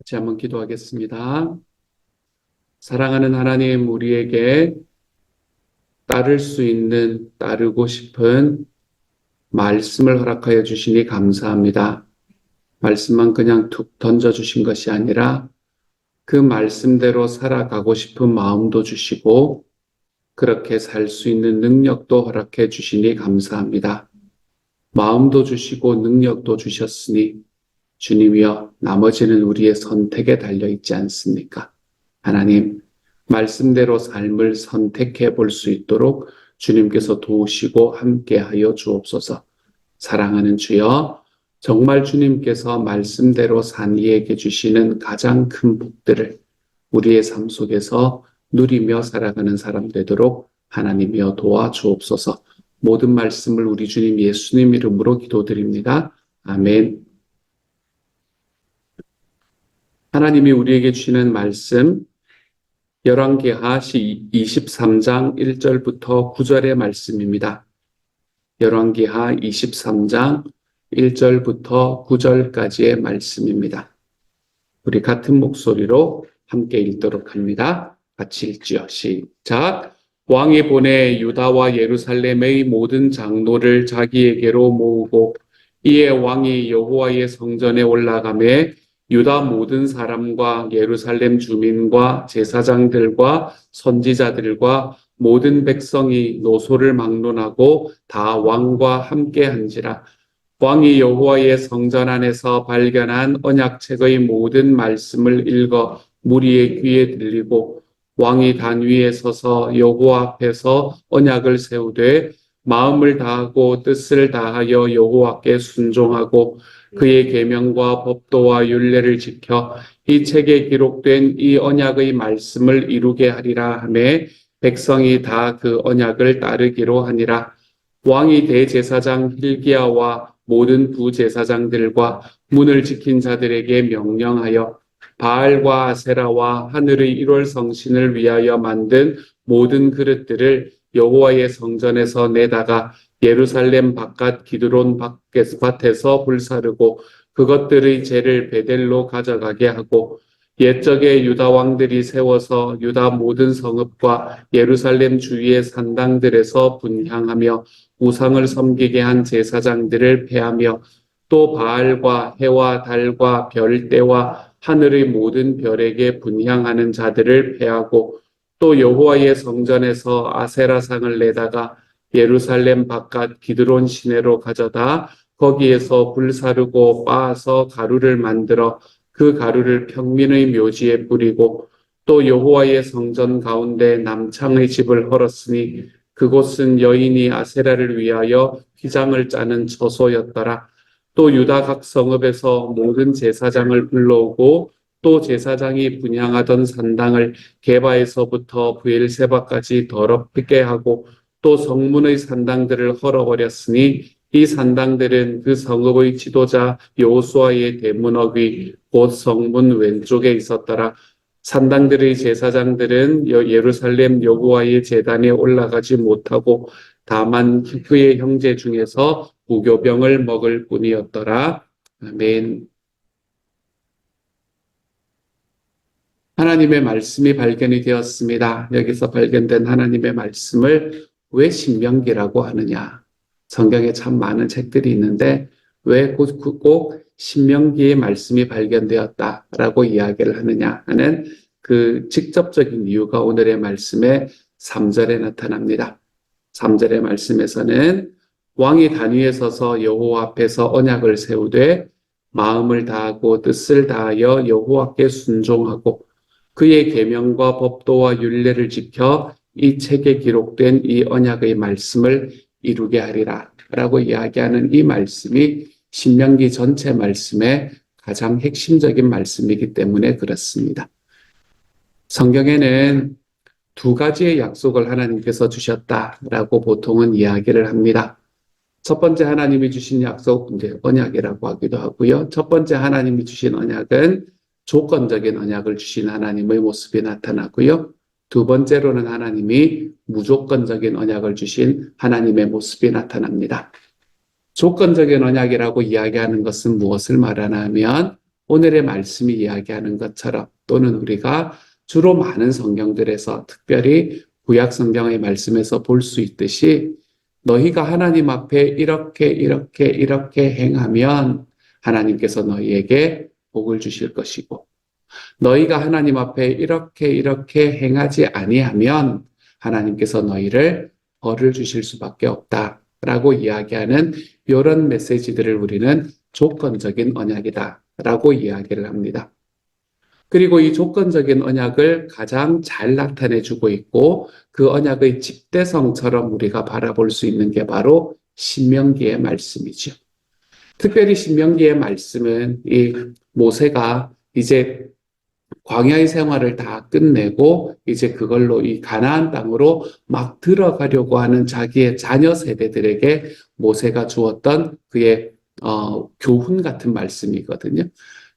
같이 한번 기도하겠습니다. 사랑하는 하나님, 우리에게 따를 수 있는, 따르고 싶은 말씀을 허락하여 주시니 감사합니다. 말씀만 그냥 툭 던져주신 것이 아니라 그 말씀대로 살아가고 싶은 마음도 주시고 그렇게 살 수 있는 능력도 허락해 주시니 감사합니다. 마음도 주시고 능력도 주셨으니 주님이여, 나머지는 우리의 선택에 달려 있지 않습니까? 하나님, 말씀대로 삶을 선택해 볼 수 있도록 주님께서 도우시고 함께하여 주옵소서. 사랑하는 주여, 정말 주님께서 말씀대로 산 이에게 주시는 가장 큰 복들을 우리의 삶 속에서 누리며 살아가는 사람 되도록 하나님이여 도와주옵소서. 모든 말씀을 우리 주님 예수님 이름으로 기도드립니다. 아멘. 하나님이 우리에게 주시는 말씀, 열왕기하 23장 1절부터 9절의 말씀입니다. 열왕기하 23장 1절부터 9절까지의 말씀입니다. 우리 같은 목소리로 함께 읽도록 합니다. 같이 읽지요. 시작. 왕이 보내 유다와 예루살렘의 모든 장로를 자기에게로 모으고 이에 왕이 여호와의 성전에 올라가매 유다 모든 사람과 예루살렘 주민과 제사장들과 선지자들과 모든 백성이 노소를 막론하고 다 왕과 함께 한지라. 왕이 여호와의 성전 안에서 발견한 언약책의 모든 말씀을 읽어 무리의 귀에 들리고 왕이 단 위에 서서 여호와 앞에서 언약을 세우되 마음을 다하고 뜻을 다하여 여호와께 순종하고 그의 계명과 법도와 율례를 지켜 이 책에 기록된 이 언약의 말씀을 이루게 하리라 하매 백성이 다 그 언약을 따르기로 하니라. 왕이 대제사장 hil기야와 모든 부제사장들과 문을 지킨 자들에게 명령하여 바알과 아세라와 하늘의 1월 성신을 위하여 만든 모든 그릇들을 여호와의 성전에서 내다가 예루살렘 바깥 기드론 밭에서 불사르고 그것들의 재를 베델로 가져가게 하고 옛적에 유다 왕들이 세워서 유다 모든 성읍과 예루살렘 주위의 산당들에서 분향하며 우상을 섬기게 한 제사장들을 폐하며 또 바알과 해와 달과 별대와 하늘의 모든 별에게 분향하는 자들을 폐하고 또 여호와의 성전에서 아세라상을 내다가 예루살렘 바깥 기드론 시내로 가져다 거기에서 불사르고 빻아서 가루를 만들어 그 가루를 평민의 묘지에 뿌리고 또 여호와의 성전 가운데 남창의 집을 헐었으니 그곳은 여인이 아세라를 위하여 휘장을 짜는 처소였더라. 또 유다 각 성읍에서 모든 제사장을 불러오고 또 제사장이 분향하던 산당을 게바에서부터 브엘세바까지 더럽게 하고 또 성문의 산당들을 헐어버렸으니 이 산당들은 그 성읍의 지도자 여호수아의 대문업이 곧 성문 왼쪽에 있었더라. 산당들의 제사장들은 예루살렘 여호와의 제단에 올라가지 못하고 다만 그의 형제 중에서 무교병을 먹을 뿐이었더라. 아멘. 하나님의 말씀이 발견이 되었습니다. 여기서 발견된 하나님의 말씀을 왜 신명기라고 하느냐? 성경에 참 많은 책들이 있는데 왜 꼭 신명기의 말씀이 발견되었다라고 이야기를 하느냐 하는 그 직접적인 이유가 오늘의 말씀의 3절에 나타납니다. 3절의 말씀에서는 왕이 단위에 서서 여호와 앞에서 언약을 세우되 마음을 다하고 뜻을 다하여 여호와께 순종하고 그의 계명과 법도와 율례를 지켜 이 책에 기록된 이 언약의 말씀을 이루게 하리라 라고 이야기하는 이 말씀이 신명기 전체 말씀의 가장 핵심적인 말씀이기 때문에 그렇습니다. 성경에는 두 가지의 약속을 하나님께서 주셨다라고 보통은 이야기를 합니다. 첫 번째 하나님이 주신 약속, 언약이라고 하기도 하고요. 첫 번째 하나님이 주신 언약은 조건적인 언약을 주신 하나님의 모습이 나타나고요. 두 번째로는 하나님이 무조건적인 언약을 주신 하나님의 모습이 나타납니다. 조건적인 언약이라고 이야기하는 것은 무엇을 말하나 하면 오늘의 말씀이 이야기하는 것처럼 또는 우리가 주로 많은 성경들에서 특별히 구약 성경의 말씀에서 볼 수 있듯이 너희가 하나님 앞에 이렇게 행하면 하나님께서 너희에게 복을 주실 것이고 너희가 하나님 앞에 이렇게 행하지 아니하면 하나님께서 너희를 벌을 주실 수밖에 없다라고 이야기하는 이런 메시지들을 우리는 조건적인 언약이다라고 이야기를 합니다. 그리고 이 조건적인 언약을 가장 잘 나타내주고 있고 그 언약의 집대성처럼 우리가 바라볼 수 있는 게 바로 신명기의 말씀이죠. 특별히 신명기의 말씀은 이 모세가 이제 광야의 생활을 다 끝내고 이제 그걸로 이 가나안 땅으로 막 들어가려고 하는 자기의 자녀 세대들에게 모세가 주었던 그의 교훈 같은 말씀이거든요.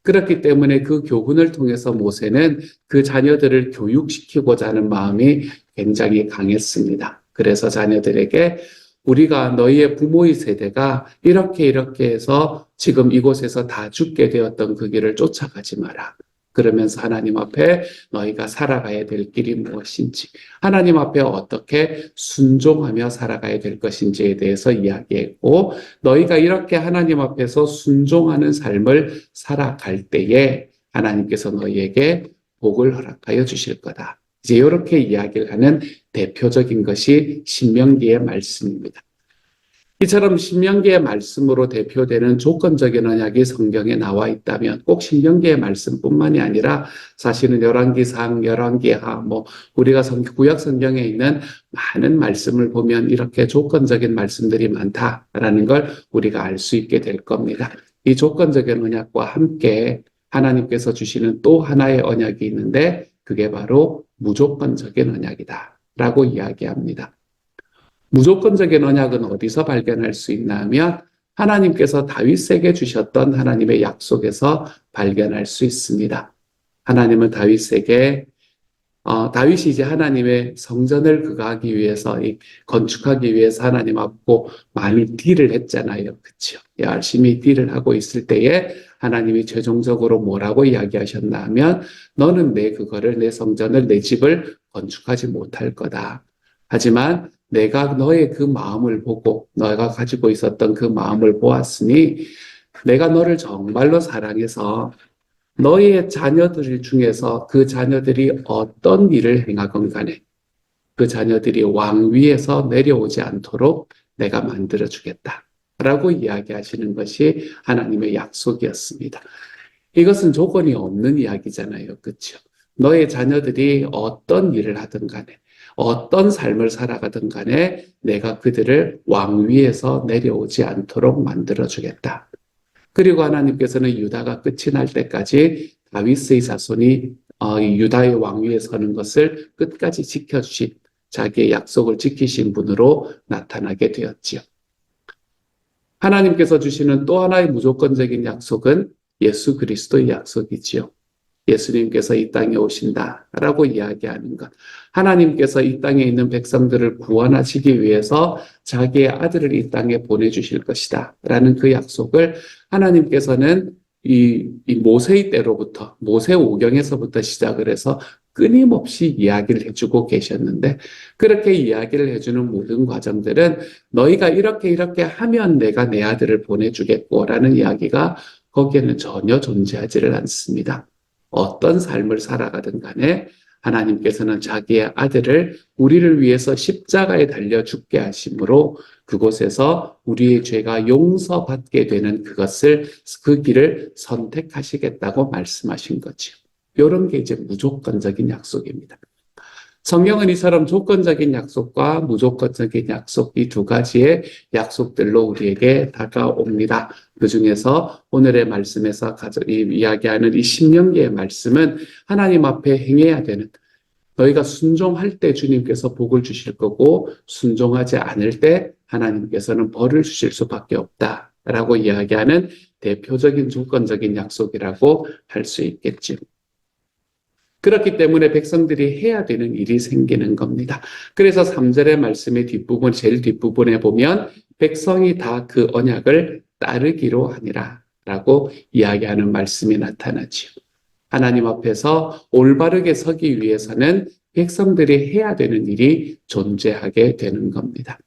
그렇기 때문에 그 교훈을 통해서 모세는 그 자녀들을 교육시키고자 하는 마음이 굉장히 강했습니다. 그래서 자녀들에게 우리가 너희의 부모의 세대가 이렇게 해서 지금 이곳에서 다 죽게 되었던 그 길을 쫓아가지 마라. 그러면서 하나님 앞에 너희가 살아가야 될 길이 무엇인지, 하나님 앞에 어떻게 순종하며 살아가야 될 것인지에 대해서 이야기했고, 너희가 이렇게 하나님 앞에서 순종하는 삶을 살아갈 때에 하나님께서 너희에게 복을 허락하여 주실 거다. 이제 이렇게 이야기를 하는 대표적인 것이 신명기의 말씀입니다. 이처럼 신명기의 말씀으로 대표되는 조건적인 언약이 성경에 나와 있다면 꼭 신명기의 말씀뿐만이 아니라 사실은 열왕기상, 열왕기하, 우리가 구약 성경에 있는 많은 말씀을 보면 이렇게 조건적인 말씀들이 많다라는 걸 우리가 알 수 있게 될 겁니다. 이 조건적인 언약과 함께 하나님께서 주시는 또 하나의 언약이 있는데 그게 바로 무조건적인 언약이다라고 이야기합니다. 무조건적인 언약은 어디서 발견할 수 있나 하면 하나님께서 다윗에게 주셨던 하나님의 약속에서 발견할 수 있습니다. 하나님은 다윗에게 다윗이 이제 하나님의 성전을 건축하기 위해서 하나님 앞고 많이 딜을 했잖아요. 그렇죠? 열심히 딜을 하고 있을 때에 하나님이 최종적으로 뭐라고 이야기하셨나 하면 너는 내 성전을 내 집을 건축하지 못할 거다. 하지만 내가 너의 그 마음을 보고 너가 가지고 있었던 그 마음을 보았으니 내가 너를 정말로 사랑해서 너의 자녀들 중에서 그 자녀들이 어떤 일을 행하건 간에 그 자녀들이 왕 위에서 내려오지 않도록 내가 만들어주겠다 라고 이야기하시는 것이 하나님의 약속이었습니다. 이것은 조건이 없는 이야기잖아요. 그렇죠? 너의 자녀들이 어떤 일을 하든 간에 어떤 삶을 살아가든 간에 내가 그들을 왕 위에서 내려오지 않도록 만들어주겠다. 그리고 하나님께서는 유다가 끝이 날 때까지 다윗의 자손이 유다의 왕위에 서는 것을 끝까지 지켜주신 자기의 약속을 지키신 분으로 나타나게 되었지요. 하나님께서 주시는 또 하나의 무조건적인 약속은 예수 그리스도의 약속이지요. 예수님께서 이 땅에 오신다라고 이야기하는 것. 하나님께서 이 땅에 있는 백성들을 구원하시기 위해서 자기의 아들을 이 땅에 보내주실 것이다 라는 그 약속을 하나님께서는 이 모세의 때로부터 모세 오경에서부터 시작을 해서 끊임없이 이야기를 해주고 계셨는데 그렇게 이야기를 해주는 모든 과정들은 너희가 이렇게 하면 내가 내 아들을 보내주겠고 라는 이야기가 거기에는 전혀 존재하지를 않습니다. 어떤 삶을 살아가든 간에 하나님께서는 자기의 아들을 우리를 위해서 십자가에 달려 죽게 하심으로 그곳에서 우리의 죄가 용서받게 되는 그 길을 선택하시겠다고 말씀하신 거죠. 이런 게 이제 무조건적인 약속입니다. 성경은 이처럼 조건적인 약속과 무조건적인 약속 이 두 가지의 약속들로 우리에게 다가옵니다. 그 중에서 오늘의 말씀에서 이야기하는 이 신명기의 말씀은 하나님 앞에 행해야 되는 너희가 순종할 때 주님께서 복을 주실 거고 순종하지 않을 때 하나님께서는 벌을 주실 수밖에 없다라고 이야기하는 대표적인 조건적인 약속이라고 할 수 있겠죠. 그렇기 때문에 백성들이 해야 되는 일이 생기는 겁니다. 그래서 3절의 말씀의 제일 뒷부분에 보면 백성이 다 그 언약을 따르기로 하니라 라고 이야기하는 말씀이 나타나지요. 하나님 앞에서 올바르게 서기 위해서는 백성들이 해야 되는 일이 존재하게 되는 겁니다.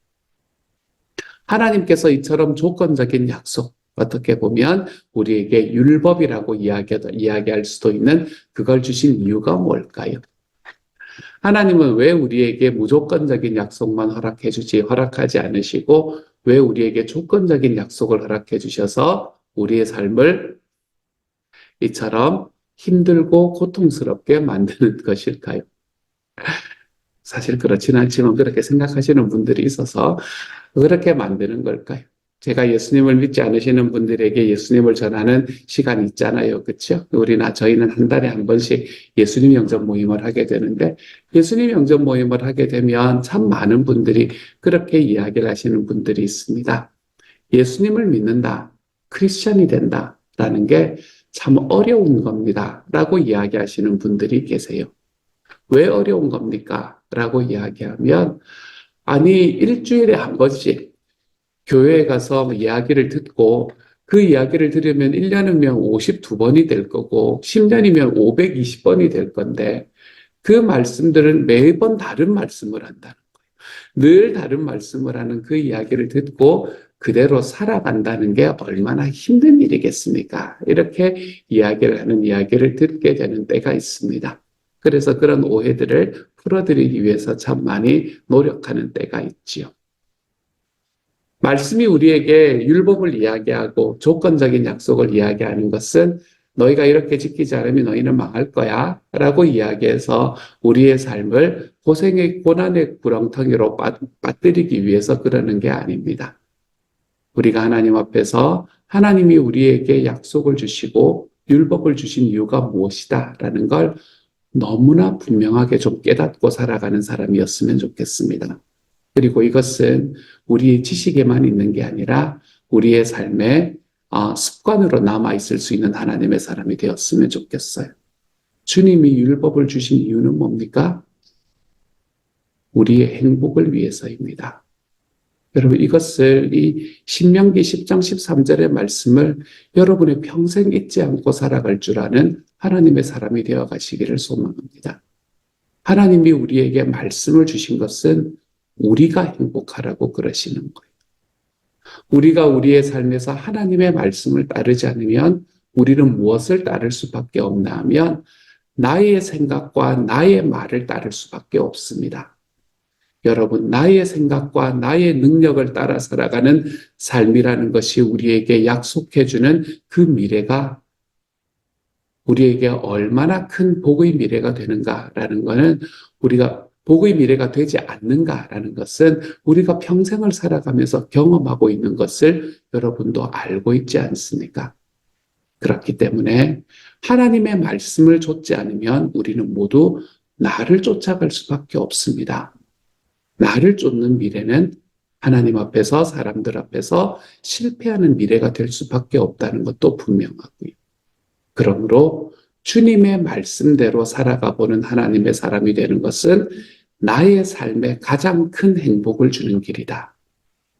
하나님께서 이처럼 조건적인 약속, 어떻게 보면 우리에게 율법이라고 이야기할 수도 있는 그걸 주신 이유가 뭘까요? 하나님은 왜 우리에게 무조건적인 약속만 허락하지 않으시고 왜 우리에게 조건적인 약속을 허락해 주셔서 우리의 삶을 이처럼 힘들고 고통스럽게 만드는 것일까요? 사실 그렇지는 않지만 그렇게 생각하시는 분들이 있어서 그렇게 만드는 걸까요? 제가 예수님을 믿지 않으시는 분들에게 예수님을 전하는 시간이 있잖아요. 그렇죠? 저희는 한 달에 한 번씩 예수님 영접 모임을 하게 되는데 예수님 영접 모임을 하게 되면 참 많은 분들이 그렇게 이야기를 하시는 분들이 있습니다. 예수님을 믿는다, 크리스천이 된다라는 게 참 어려운 겁니다. 라고 이야기하시는 분들이 계세요. 왜 어려운 겁니까? 라고 이야기하면 아니 일주일에 한 번씩 교회에 가서 이야기를 듣고 그 이야기를 들으면 1년이면 52번이 될 거고 10년이면 520번이 될 건데 그 말씀들은 매번 다른 말씀을 한다는 거예요. 늘 다른 말씀을 하는 그 이야기를 듣고 그대로 살아간다는 게 얼마나 힘든 일이겠습니까? 이렇게 이야기를 듣게 되는 때가 있습니다. 그래서 그런 오해들을 풀어드리기 위해서 참 많이 노력하는 때가 있지요. 말씀이 우리에게 율법을 이야기하고 조건적인 약속을 이야기하는 것은 너희가 이렇게 지키지 않으면 너희는 망할 거야 라고 이야기해서 우리의 삶을 고생의 고난의 구렁텅이로 빠뜨리기 위해서 그러는 게 아닙니다. 우리가 하나님 앞에서 하나님이 우리에게 약속을 주시고 율법을 주신 이유가 무엇이다 라는 걸 너무나 분명하게 좀 깨닫고 살아가는 사람이었으면 좋겠습니다. 그리고 이것은 우리의 지식에만 있는 게 아니라 우리의 삶에 습관으로 남아있을 수 있는 하나님의 사람이 되었으면 좋겠어요. 주님이 율법을 주신 이유는 뭡니까? 우리의 행복을 위해서입니다. 여러분 이것을 이 신명기 10장 13절의 말씀을 여러분의 평생 잊지 않고 살아갈 줄 아는 하나님의 사람이 되어 가시기를 소망합니다. 하나님이 우리에게 말씀을 주신 것은 우리가 행복하라고 그러시는 거예요. 우리가 우리의 삶에서 하나님의 말씀을 따르지 않으면 우리는 무엇을 따를 수밖에 없나 하면 나의 생각과 나의 말을 따를 수밖에 없습니다. 여러분, 나의 생각과 나의 능력을 따라 살아가는 삶이라는 것이 우리에게 약속해주는 그 미래가 우리에게 얼마나 큰 복의 미래가 되는가라는 것은 우리가 복의 미래가 되지 않는가라는 것은 우리가 평생을 살아가면서 경험하고 있는 것을 여러분도 알고 있지 않습니까? 그렇기 때문에 하나님의 말씀을 좇지 않으면 우리는 모두 나를 쫓아갈 수밖에 없습니다. 나를 쫓는 미래는 하나님 앞에서 사람들 앞에서 실패하는 미래가 될 수밖에 없다는 것도 분명하고요. 그러므로 주님의 말씀대로 살아가 보는 하나님의 사람이 되는 것은 나의 삶에 가장 큰 행복을 주는 길이다.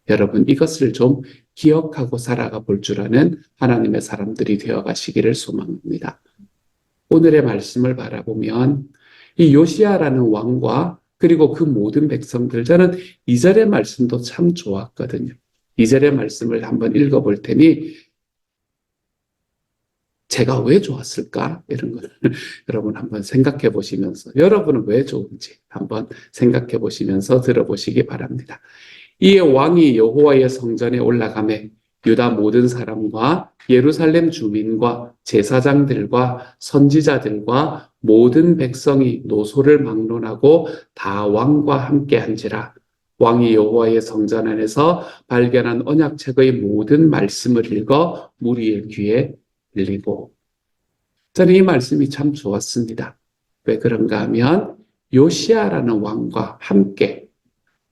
여러분 이것을 좀 기억하고 살아가 볼 줄 아는 하나님의 사람들이 되어 가시기를 소망합니다. 오늘의 말씀을 바라보면 이 요시야라는 왕과 그리고 그 모든 백성들 저는 2절의 말씀도 참 좋았거든요. 2절의 말씀을 한번 읽어볼 테니 제가 왜 좋았을까? 이런 걸 여러분 한번 생각해 보시면서 여러분은 왜 좋은지 한번 생각해 보시면서 들어보시기 바랍니다. 이에 왕이 여호와의 성전에 올라가매 유다 모든 사람과 예루살렘 주민과 제사장들과 선지자들과 모든 백성이 노소를 막론하고 다 왕과 함께 한지라. 왕이 여호와의 성전 안에서 발견한 언약책의 모든 말씀을 읽어 무리의 귀에 들리고. 저는 이 말씀이 참 좋았습니다. 왜 그런가 하면 요시야라는 왕과 함께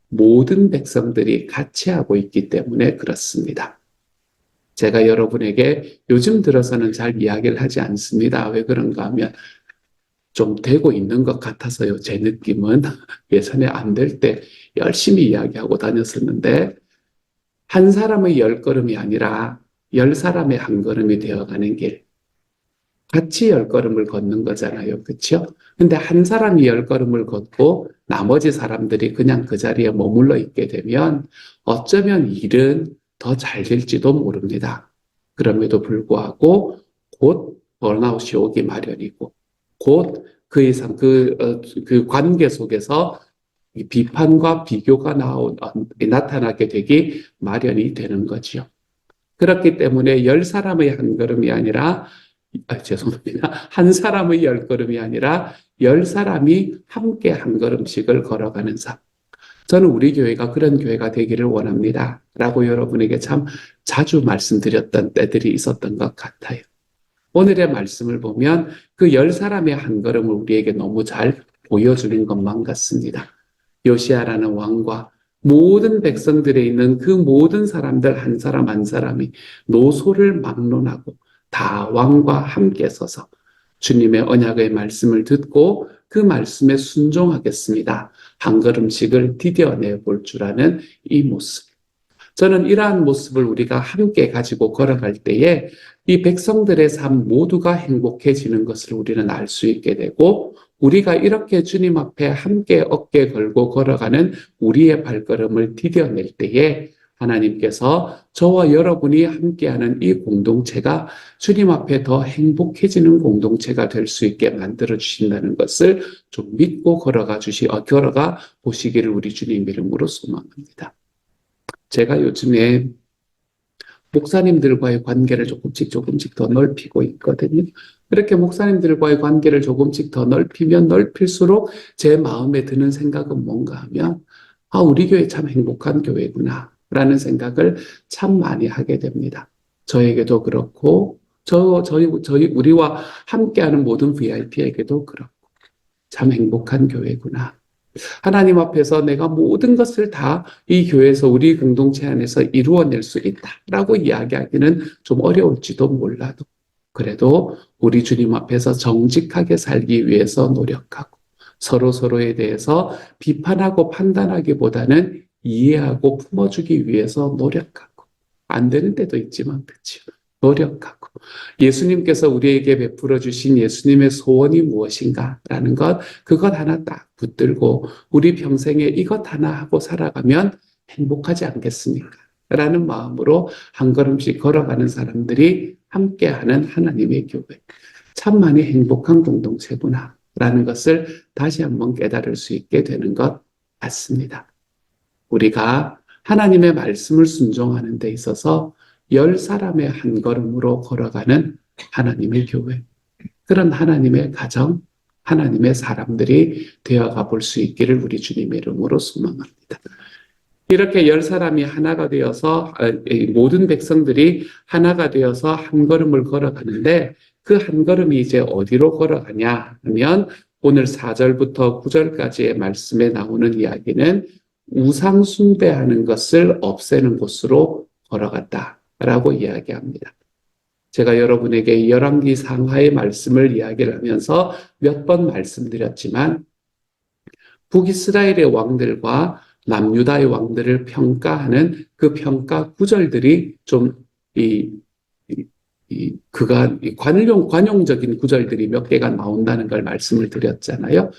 모든 백성들이 같이 하고 있기 때문에 그렇습니다. 제가 여러분에게 요즘 들어서는 잘 이야기를 하지 않습니다. 왜 그런가 하면 좀 되고 있는 것 같아서요. 제 느낌은 예전에 안 될 때 열심히 이야기하고 다녔었는데 한 사람의 10걸음이 아니라 열 사람의 한 걸음이 되어가는 길. 같이 열 걸음을 걷는 거잖아요. 그렇죠? 근데 한 사람이 열 걸음을 걷고 나머지 사람들이 그냥 그 자리에 머물러 있게 되면 어쩌면 일은 더 잘 될지도 모릅니다. 그럼에도 불구하고 곧 번아웃이 오기 마련이고 곧 그 이상 그 관계 속에서 비판과 비교가 나타나게 되기 마련이 되는 거지요. 그렇기 때문에 열 사람의 한 걸음이 아니라 죄송합니다. 한 사람의 열 걸음이 아니라 열 사람이 함께 한 걸음씩을 걸어가는 삶. 저는 우리 교회가 그런 교회가 되기를 원합니다. 라고 여러분에게 참 자주 말씀드렸던 때들이 있었던 것 같아요. 오늘의 말씀을 보면 그 열 사람의 한 걸음을 우리에게 너무 잘 보여주는 것만 같습니다. 요시아라는 왕과 모든 백성들에 있는 그 모든 사람들 한 사람 한 사람이 노소를 막론하고 다 왕과 함께 서서 주님의 언약의 말씀을 듣고 그 말씀에 순종하겠습니다. 한 걸음씩을 디뎌내 볼 줄 아는 이 모습. 저는 이러한 모습을 우리가 함께 가지고 걸어갈 때에 이 백성들의 삶 모두가 행복해지는 것을 우리는 알 수 있게 되고 우리가 이렇게 주님 앞에 함께 어깨 걸고 걸어가는 우리의 발걸음을 디뎌낼 때에 하나님께서 저와 여러분이 함께하는 이 공동체가 주님 앞에 더 행복해지는 공동체가 될 수 있게 만들어 주신다는 것을 좀 믿고 걸어가 보시기를 우리 주님 이름으로 소망합니다. 제가 요즘에 목사님들과의 관계를 조금씩 더 넓히고 있거든요. 그렇게 목사님들과의 관계를 조금씩 더 넓히면 넓힐수록 제 마음에 드는 생각은 뭔가 하면, 우리 교회 참 행복한 교회구나, 라는 생각을 참 많이 하게 됩니다. 저에게도 그렇고, 우리와 함께하는 모든 VIP에게도 그렇고, 참 행복한 교회구나. 하나님 앞에서 내가 모든 것을 다 이 교회에서 우리 공동체 안에서 이루어낼 수 있다라고 이야기하기는 좀 어려울지도 몰라도 그래도 우리 주님 앞에서 정직하게 살기 위해서 노력하고 서로에 대해서 비판하고 판단하기보다는 이해하고 품어주기 위해서 노력하고 안 되는 때도 있지만 그렇죠. 노력하고 예수님께서 우리에게 베풀어 주신 예수님의 소원이 무엇인가라는 그것 하나 딱 붙들고 우리 평생에 이것 하나 하고 살아가면 행복하지 않겠습니까? 라는 마음으로 한 걸음씩 걸어가는 사람들이 함께하는 하나님의 교회. 참 많이 행복한 공동체구나 라는 것을 다시 한번 깨달을 수 있게 되는 것 같습니다. 우리가 하나님의 말씀을 순종하는 데 있어서 열 사람의 한 걸음으로 걸어가는 하나님의 교회, 그런 하나님의 가정, 하나님의 사람들이 되어가 볼 수 있기를 우리 주님의 이름으로 소망합니다. 이렇게 열 사람이 하나가 되어서 모든 백성들이 하나가 되어서 한 걸음을 걸어가는데 그 한 걸음이 이제 어디로 걸어가냐 하면 오늘 4절부터 9절까지의 말씀에 나오는 이야기는 우상 숭배하는 것을 없애는 곳으로 걸어갔다라고 이야기합니다. 제가 여러분에게 열왕기 상하의 말씀을 이야기를 하면서 몇 번 말씀드렸지만 북이스라엘의 왕들과 남유다의 왕들을 평가하는 그 평가 구절들이 좀 관용적인 구절들이 몇 개가 나온다는 걸 말씀을 드렸잖아요.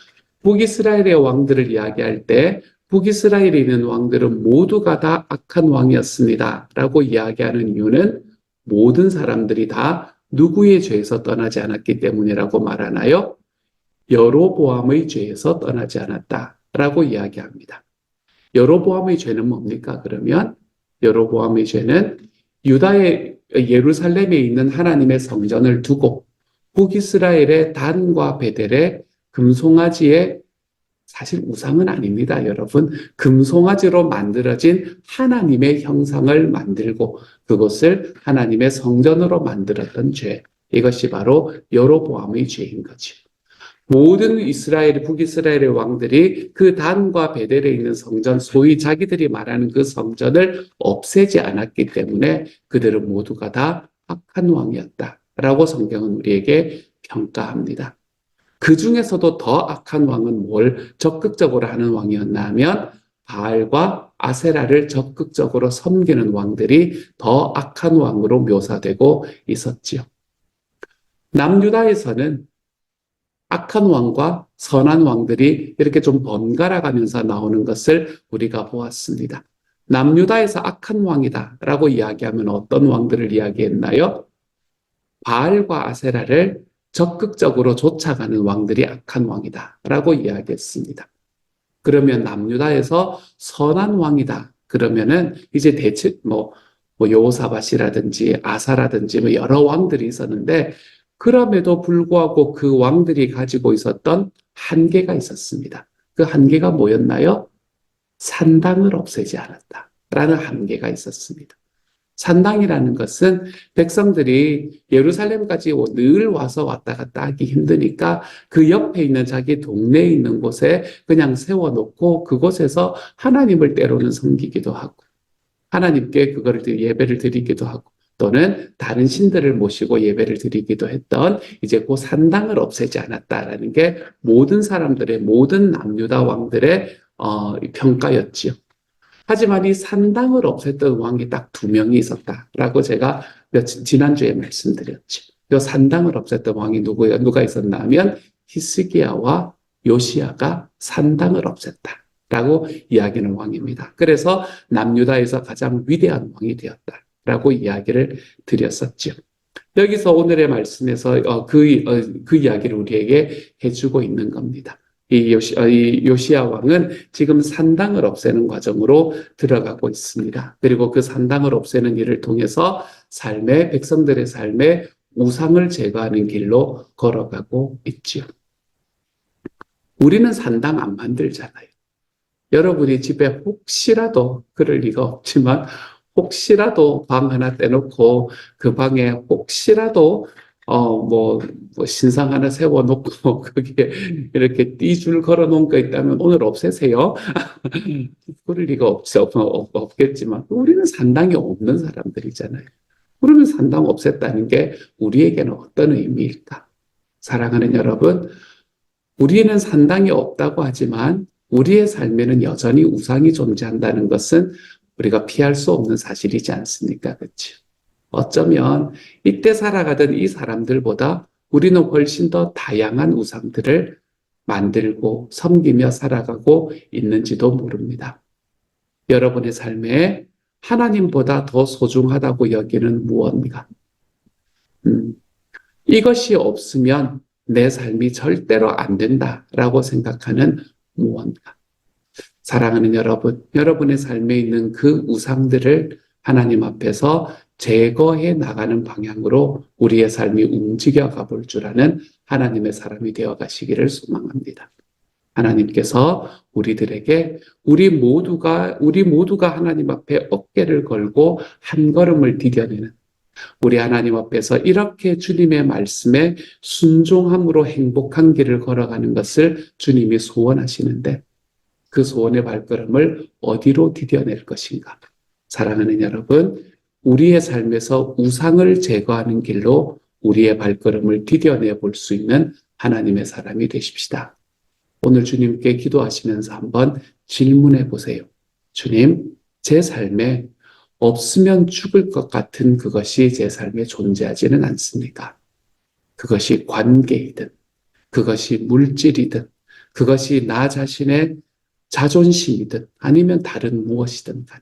북이스라엘의 왕들을 이야기할 때 북이스라엘에 있는 왕들은 모두가 다 악한 왕이었습니다. 라고 이야기하는 이유는 모든 사람들이 다 누구의 죄에서 떠나지 않았기 때문이라고 말하나요? 여로보암의 죄에서 떠나지 않았다라고 이야기합니다. 여로보암의 죄는 뭡니까? 그러면 여로보암의 죄는 유다의 예루살렘에 있는 하나님의 성전을 두고 북이스라엘의 단과 베델의 금송아지에 사실 우상은 아닙니다, 여러분. 금송아지로 만들어진 하나님의 형상을 만들고 그것을 하나님의 성전으로 만들었던 죄. 이것이 바로 여로보암의 죄인 거죠. 모든 북이스라엘의 왕들이 그 단과 베델에 있는 성전, 소위 자기들이 말하는 그 성전을 없애지 않았기 때문에 그들은 모두가 다 악한 왕이었다라고 성경은 우리에게 평가합니다. 그 중에서도 더 악한 왕은 뭘 적극적으로 하는 왕이었나 하면 바알과 아세라를 적극적으로 섬기는 왕들이 더 악한 왕으로 묘사되고 있었지요. 남유다에서는 악한 왕과 선한 왕들이 이렇게 좀 번갈아 가면서 나오는 것을 우리가 보았습니다. 남유다에서 악한 왕이다라고 이야기하면 어떤 왕들을 이야기했나요? 바알과 아세라를 적극적으로 쫓아가는 왕들이 악한 왕이다라고 이야기했습니다. 그러면 남유다에서 선한 왕이다. 그러면은 이제 대체 여호사밧이라든지 아사라든지 여러 왕들이 있었는데 그럼에도 불구하고 그 왕들이 가지고 있었던 한계가 있었습니다. 그 한계가 뭐였나요? 산당을 없애지 않았다라는 한계가 있었습니다. 산당이라는 것은 백성들이 예루살렘까지 늘 와서 왔다 갔다 하기 힘드니까 그 옆에 있는 자기 동네에 있는 곳에 그냥 세워놓고 그곳에서 하나님을 때로는 섬기기도 하고 하나님께 그거를 예배를 드리기도 하고 또는 다른 신들을 모시고 예배를 드리기도 했던 이제 그 산당을 없애지 않았다라는 게 모든 사람들의 모든 남유다 왕들의 평가였지요. 하지만 이 산당을 없앴던 왕이 딱 두 명이 있었다라고 제가 지난주에 말씀드렸죠. 이 산당을 없앴던 왕이 누가 있었나 하면 히스기야와 요시야가 산당을 없앴다라고 이야기하는 왕입니다. 그래서 남유다에서 가장 위대한 왕이 되었다라고 이야기를 드렸었죠. 여기서 오늘의 말씀에서 그 이야기를 우리에게 해주고 있는 겁니다. 이 요시야 왕은 지금 산당을 없애는 과정으로 들어가고 있습니다. 그리고 그 산당을 없애는 일을 통해서 백성들의 삶에 우상을 제거하는 길로 걸어가고 있지요. 우리는 산당 안 만들잖아요. 여러분이 집에 혹시라도 그럴 리가 없지만 혹시라도 방 하나 떼놓고 그 방에 혹시라도 신상 하나 세워놓고 거기에 이렇게 띠줄 걸어놓은 거 있다면 오늘 없애세요. 그럴 리가 없겠지만 우리는 산당이 없는 사람들이잖아요. 그러면 산당 없앴다는 게 우리에게는 어떤 의미일까? 사랑하는 여러분, 우리는 산당이 없다고 하지만 우리의 삶에는 여전히 우상이 존재한다는 것은 우리가 피할 수 없는 사실이지 않습니까? 그렇죠? 어쩌면 이때 살아가던 이 사람들보다 우리는 훨씬 더 다양한 우상들을 만들고 섬기며 살아가고 있는지도 모릅니다. 여러분의 삶에 하나님보다 더 소중하다고 여기는 무언가? 이것이 없으면 내 삶이 절대로 안 된다라고 생각하는 무언가? 사랑하는 여러분, 여러분의 삶에 있는 그 우상들을 하나님 앞에서 제거해 나가는 방향으로 우리의 삶이 움직여 가볼 줄 아는 하나님의 사람이 되어 가시기를 소망합니다. 하나님께서 우리들에게 우리 모두가 하나님 앞에 어깨를 걸고 한 걸음을 디뎌내는 우리 하나님 앞에서 이렇게 주님의 말씀에 순종함으로 행복한 길을 걸어가는 것을 주님이 소원하시는데 그 소원의 발걸음을 어디로 디뎌낼 것인가? 사랑하는 여러분, 우리의 삶에서 우상을 제거하는 길로 우리의 발걸음을 디뎌내 볼 수 있는 하나님의 사람이 되십시다. 오늘 주님께 기도하시면서 한번 질문해 보세요. 주님, 제 삶에 없으면 죽을 것 같은 그것이 제 삶에 존재하지는 않습니까? 그것이 관계이든, 그것이 물질이든, 그것이 나 자신의 자존심이든, 아니면 다른 무엇이든 간에.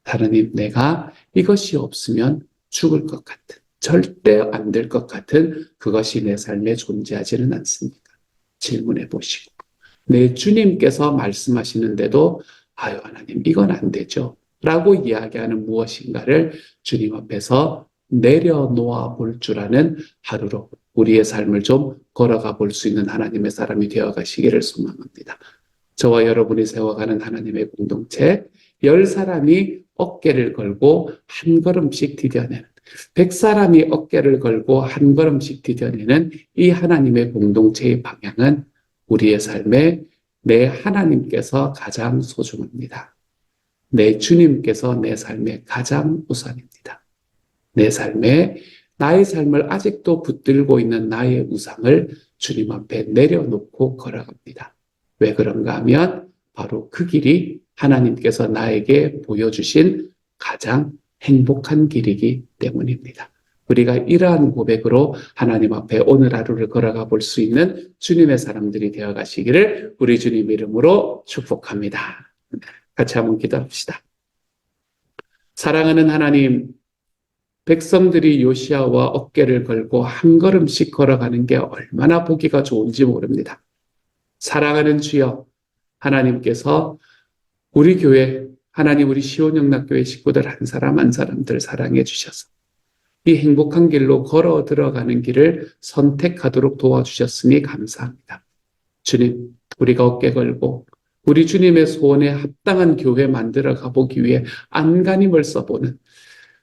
하나님, 내가 이것이 없으면 죽을 것 같은, 절대 안 될 것 같은 그것이 내 삶에 존재하지는 않습니까? 질문해 보시고. 내 주님께서 말씀하시는데도, 아유, 하나님, 이건 안 되죠. 라고 이야기하는 무엇인가를 주님 앞에서 내려놓아 볼 줄 아는 하루로 우리의 삶을 좀 걸어가 볼 수 있는 하나님의 사람이 되어 가시기를 소망합니다. 저와 여러분이 세워가는 하나님의 공동체, 10사람이 어깨를 걸고 한 걸음씩 디뎌내는, 100사람이 어깨를 걸고 한 걸음씩 디뎌내는 이 하나님의 공동체의 방향은 우리의 삶에 내 하나님께서 가장 소중합니다. 내 주님께서 내 삶의 가장 우선입니다. 내 삶에 나의 삶을 아직도 붙들고 있는 나의 우상을 주님 앞에 내려놓고 걸어갑니다. 왜 그런가 하면 바로 그 길이 하나님께서 나에게 보여주신 가장 행복한 길이기 때문입니다. 우리가 이러한 고백으로 하나님 앞에 오늘 하루를 걸어가 볼 수 있는 주님의 사람들이 되어 가시기를 우리 주님 이름으로 축복합니다. 같이 한번 기도합시다. 사랑하는 하나님, 백성들이 요시아와 어깨를 걸고 한 걸음씩 걸어가는 게 얼마나 보기가 좋은지 모릅니다. 사랑하는 주여, 하나님께서 우리 교회, 하나님 우리 시온영락교회 식구들 한 사람 한 사람들 사랑해 주셔서 이 행복한 길로 걸어 들어가는 길을 선택하도록 도와주셨으니 감사합니다. 주님, 우리가 어깨 걸고 우리 주님의 소원에 합당한 교회 만들어 가보기 위해 안간힘을 써보는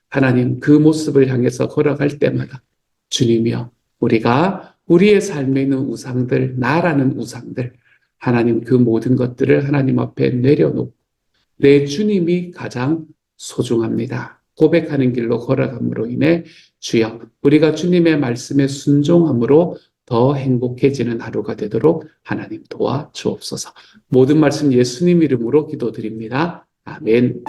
하나님 그 모습을 향해서 걸어갈 때마다 주님이여, 우리가 우리의 삶에 있는 우상들, 나라는 우상들, 하나님 그 모든 것들을 하나님 앞에 내려놓고 내 주님이 가장 소중합니다. 고백하는 길로 걸어감으로 인해 주여, 우리가 주님의 말씀에 순종함으로 더 행복해지는 하루가 되도록 하나님 도와주옵소서. 모든 말씀 예수님 이름으로 기도드립니다. 아멘.